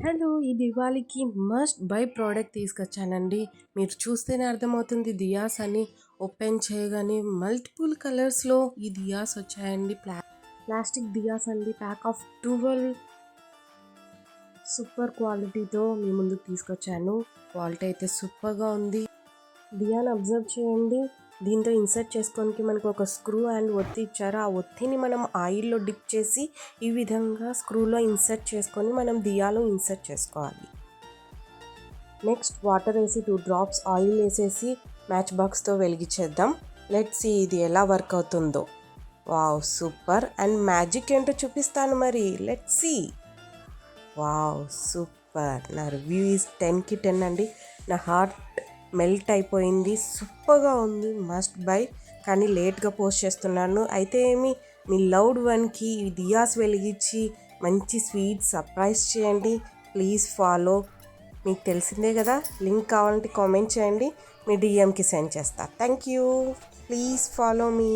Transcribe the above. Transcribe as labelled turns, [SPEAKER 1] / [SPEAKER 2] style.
[SPEAKER 1] Hello! ఈ దివాళీకి must by product తీసుకొచ్చానండి. మీరు చూస్తేనే అర్థమవుతుంది దియాస్ అని. ఓపెన్ చేయగానే మల్టిపుల్ కలర్స్‌లో ఈ దియాస్ వచ్చాయండి. ప్లాస్టిక్ దియాస్ అండి. ప్యాక్ ఆఫ్ 12 సూపర్ క్వాలిటీతో మీ ముందుకు తీసుకొచ్చాను. క్వాలిటీ అయితే సూపర్‌గా ఉంది. దియాని అబ్జర్వ్ చేయండి. దీంతో ఇన్సర్ట్ చేసుకోనికి మనకు ఒక స్క్రూ అండ్ ఒత్తి ఇచ్చారు. ఆ ఒత్తిని మనం ఆయిల్‌లో డిప్ చేసి ఈ విధంగా స్క్రూలో ఇన్సర్ట్ చేసుకొని మనం దియాలో ఇన్సర్ట్ చేసుకోవాలి. నెక్స్ట్ వాటర్ వేసి 2 డ్రాప్స్ ఆయిల్ వేసేసి మ్యాచ్ బాక్స్తో వెలిగించేద్దాం. లెట్స్ సీ ఇది ఎలా వర్క్ అవుతుందో. Wow super! అండ్ మ్యాజిక్ ఏంటో చూపిస్తాను మరి. Let's see. Wow super! నా రివ్యూ ఈజ్ 10కి 10 అండి. నా హార్ట్ మెల్ట్ అయిపోయింది. సూపర్గా ఉంది. Must buy. కానీ లేట్గా పోస్ట్ చేస్తున్నాను. అయితే మీ లవ్డ్ వన్కి దియాస్ వెలిగించి మంచి స్వీట్ సర్ప్రైజ్ చేయండి. Please follow. మీకు తెలిసిందే కదా, లింక్ కావాలంటే కామెంట్ చేయండి. మీ డిఎంకి సెండ్ చేస్తా. Thank you. Please follow me.